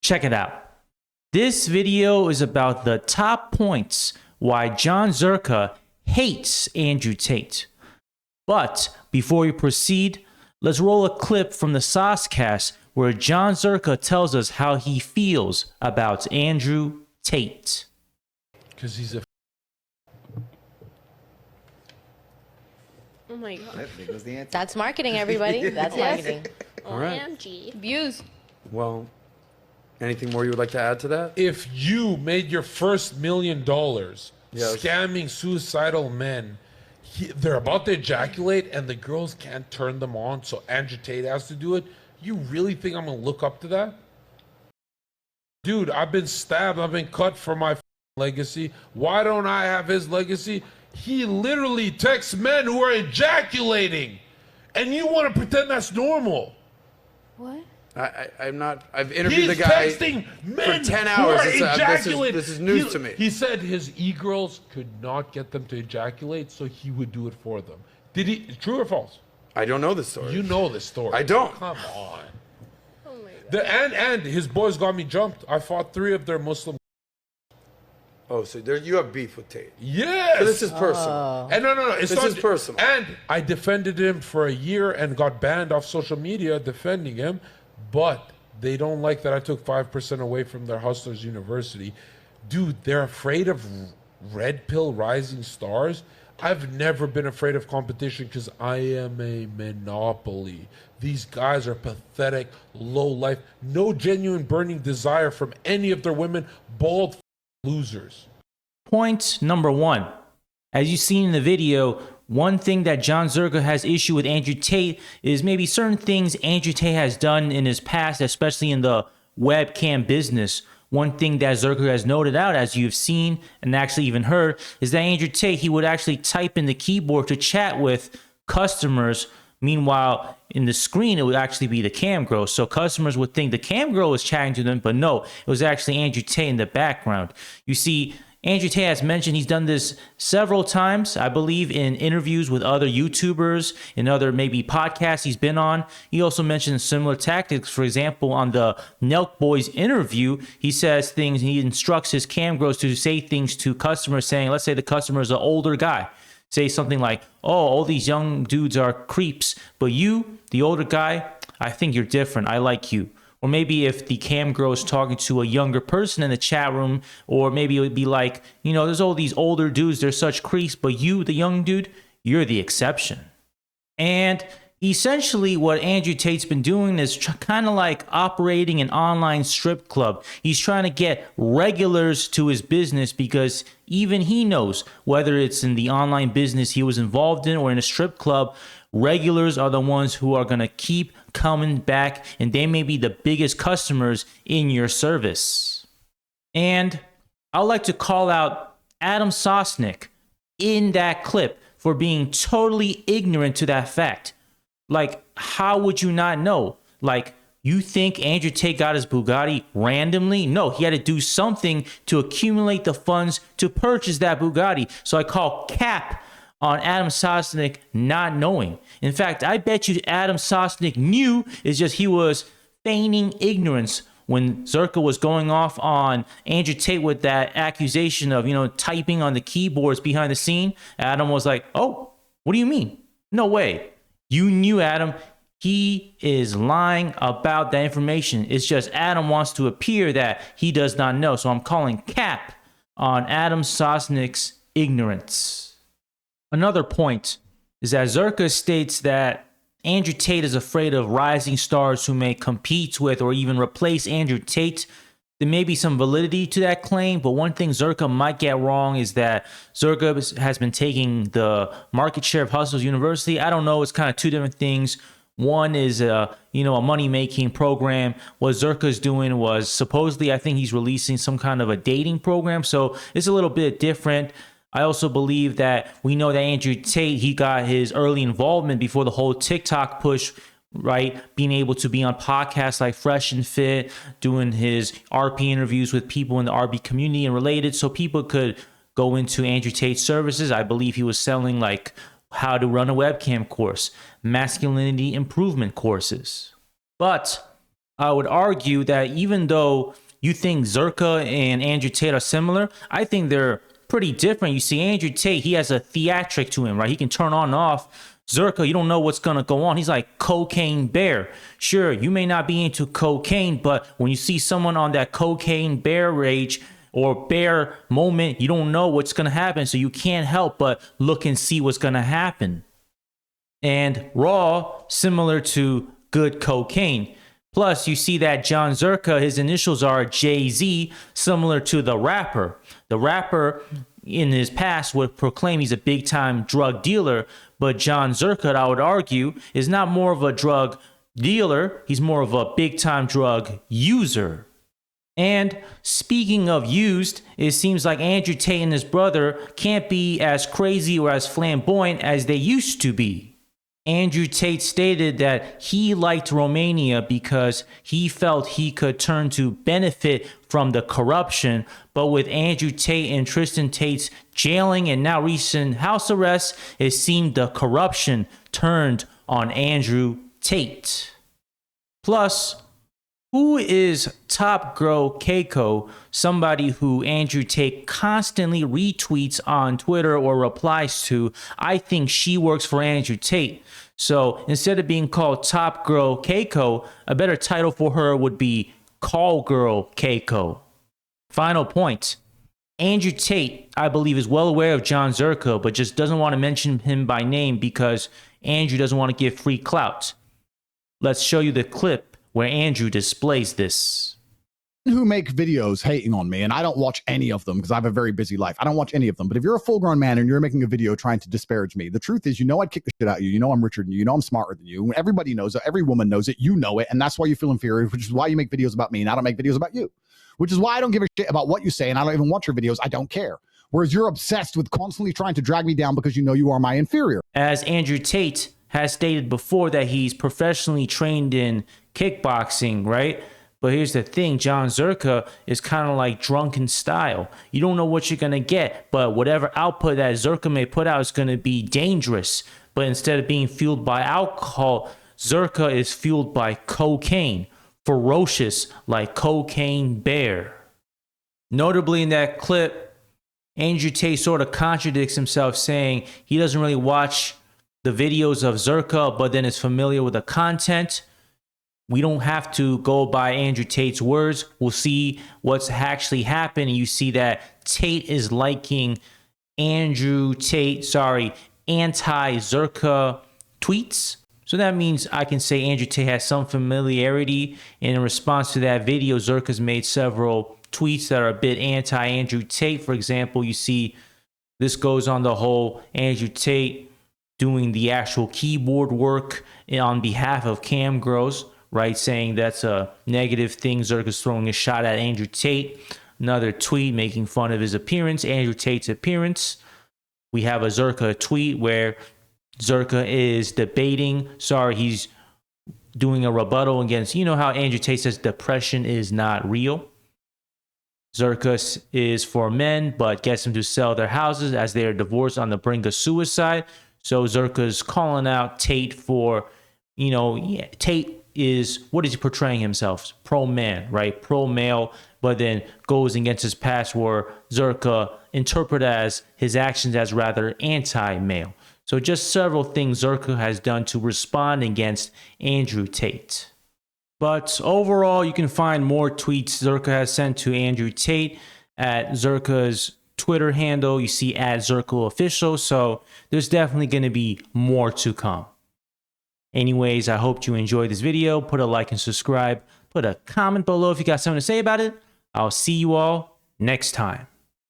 Check it out. This video is about the top points why Jon Zherka hates Andrew Tate. But before we proceed, let's roll a clip from the Saucecast where Jon Zherka tells us how he feels about Andrew Tate. Because he's a... Oh my god. There goes the answer. That's marketing, everybody. That's marketing. All right. OMG. Views. Well, anything more you would like to add to that? If you made your first $1 million Yes. scamming suicidal men, they're about to ejaculate and the girls can't turn them on, so Andrew Tate has to do it, you really think I'm going to look up to that? Dude, I've been stabbed. I've been cut for my legacy. Why don't I have his legacy? He literally texts men who are ejaculating, and you want to pretend that's normal. What? I'm not. I've interviewed He's the guy texting men for 10 who hours. are ejaculating. This is news to me. He said his e-girls could not get them to ejaculate, so he would do it for them. Did he? True or false? I don't know this story. You know this story. I don't. Come on. Oh my god. And his boys got me jumped. I fought 3 of their Muslim. Oh, so there you have beef with Tate. Yes. So this is personal. And no. It's This not, is personal. And I defended him for a year and got banned off social media defending him, but they don't like that I took 5% away from their Hustlers University. Dude, they're afraid of red pill rising stars. I've never been afraid of competition because I am a monopoly. These guys are pathetic, low life, no genuine burning desire from any of their women, bald losers. Point number 1. As you've seen in the video, one thing that Jon Zherka has issue with Andrew Tate is maybe certain things Andrew Tate has done in his past, especially in the webcam business. One thing that Zherka has noted out, as you've seen and actually even heard, is that Andrew Tate, he would actually type in the keyboard to chat with customers. Meanwhile, in the screen, it would actually be the cam girl. So customers would think the cam girl was chatting to them, but no, it was actually Andrew Tate in the background. You see, Andrew Tate has mentioned he's done this several times, I believe, in interviews with other YouTubers, in other maybe podcasts he's been on. He also mentioned similar tactics. For example, on the Nelk Boys interview, he says things, he instructs his cam girls to say things to customers saying, let's say the customer is an older guy. Say something like, oh, all these young dudes are creeps, but you, the older guy, I think you're different. I like you. Or maybe if the cam girl is talking to a younger person in the chat room, or maybe it would be like, you know, there's all these older dudes, they're such creeps, but you, the young dude, you're the exception. And essentially what Andrew Tate's been doing is kind of like operating an online strip club. He's trying to get regulars to his business because even he knows, whether it's in the online business he was involved in or in a strip club, regulars are the ones who are going to keep coming back, and they may be the biggest customers in your service. And I'd like to call out Adam Sosnick in that clip for being totally ignorant to that fact. Like, how would you not know? Like, you think Andrew Tate got his Bugatti randomly? No, he had to do something to accumulate the funds to purchase that Bugatti. So I call cap on Adam Sosnick not knowing. In fact, I bet you Adam Sosnick knew, it's just he was feigning ignorance when Zherka was going off on Andrew Tate with that accusation of, you know, typing on the keyboards behind the scene. Adam was like, oh, what do you mean? No way. You knew, Adam. He is lying about that information. It's just Adam wants to appear that he does not know. So I'm calling cap on Adam Sosnick's ignorance. Another point is that Zherka states that Andrew Tate is afraid of rising stars who may compete with or even replace Andrew Tate. There may be some validity to that claim, but one thing Zherka might get wrong is that Zherka has been taking the market share of Hustlers University. I don't know. It's kind of two different things. One is a money-making program. What Zherka's doing was supposedly, I think he's releasing some kind of a dating program. So it's a little bit different. I also believe that we know that Andrew Tate, he got his early involvement before the whole TikTok push, right? Being able to be on podcasts like Fresh and Fit, doing his RP interviews with people in the RB community and related, so people could go into Andrew Tate's services. I believe he was selling like how to run a webcam course, masculinity improvement courses. But I would argue that even though you think Zherka and Andrew Tate are similar, I think they're pretty different. You see, Andrew Tate, he has a theatric to him, right? He can turn on and off. Zherka, you don't know what's going to go on. He's like cocaine bear. Sure, you may not be into cocaine, but when you see someone on that cocaine bear rage or bear moment, you don't know what's going to happen. So you can't help but look and see what's going to happen. And Raw, similar to good cocaine. Plus, you see that Jon Zherka, his initials are Jay-Z, similar to the rapper. The rapper in his past would proclaim he's a big-time drug dealer, but Jon Zherka, I would argue, is not more of a drug dealer. He's more of a big-time drug user. And speaking of used, it seems like Andrew Tate and his brother can't be as crazy or as flamboyant as they used to be. Andrew Tate stated that he liked Romania because he felt he could turn to benefit from the corruption. But with Andrew Tate and Tristan Tate's jailing and now recent house arrests, it seemed the corruption turned on Andrew Tate. Plus, who is Top Girl Keiko, somebody who Andrew Tate constantly retweets on Twitter or replies to? I think she works for Andrew Tate. So instead of being called Top Girl Keiko, a better title for her would be Call Girl Keiko. Final point. Andrew Tate, I believe, is well aware of Jon Zherka, but just doesn't want to mention him by name because Andrew doesn't want to give free clout. Let's show you the clip where Andrew displays this. Who make videos hating on me, and I don't watch any of them because I have a very busy life. I don't watch any of them. But if you're a full-grown man and you're making a video trying to disparage me, the truth is, I'd kick the shit out of you. You know I'm richer than you. You know I'm smarter than you. Everybody knows it. Every woman knows it. You know it, and that's why you feel inferior, which is why you make videos about me, and I don't make videos about you. Which is why I don't give a shit about what you say, and I don't even watch your videos. I don't care. Whereas you're obsessed with constantly trying to drag me down because you know you are my inferior. As Andrew Tate has stated before that he's professionally trained in kickboxing, right? But here's the thing, Jon Zherka is kind of like drunken style. You don't know what you're going to get, but whatever output that Zherka may put out is going to be dangerous. But instead of being fueled by alcohol, Zherka is fueled by cocaine, ferocious like cocaine bear. Notably in that clip, Andrew Tate sort of contradicts himself, saying he doesn't really watch the videos of Zherka, but then is familiar with the content. We don't have to go by Andrew Tate's words. We'll see what's actually happened. And you see that Tate is liking anti-Zherka tweets. So that means I can say Andrew Tate has some familiarity. And in response to that video, Zherka's made several tweets that are a bit anti-Andrew Tate. For example, you see this goes on the whole Andrew Tate doing the actual keyboard work on behalf of cam girls, right? Saying that's a negative thing. Zherka's throwing a shot at Andrew Tate. Another tweet making fun of his appearance, Andrew Tate's appearance. We have a Zherka tweet where Zherka is debating. He's doing a rebuttal against, how Andrew Tate says depression is not real. Zherka is for men, but gets them to sell their houses as they are divorced on the brink of suicide. So Zherka's calling out Tate for, Tate is, what is he portraying himself? Pro-man, right? Pro-male, but then goes against his past where Zherka interpret as his actions as rather anti-male. So just several things Zherka has done to respond against Andrew Tate. But overall, you can find more tweets Zherka has sent to Andrew Tate at Zherka's Twitter handle. You see at @ZherkaOfficial. So there's definitely going to be more to come. Anyways, I hope you enjoyed this video. Put a like and subscribe. Put a comment below if you got something to say about it. I'll see you all next time.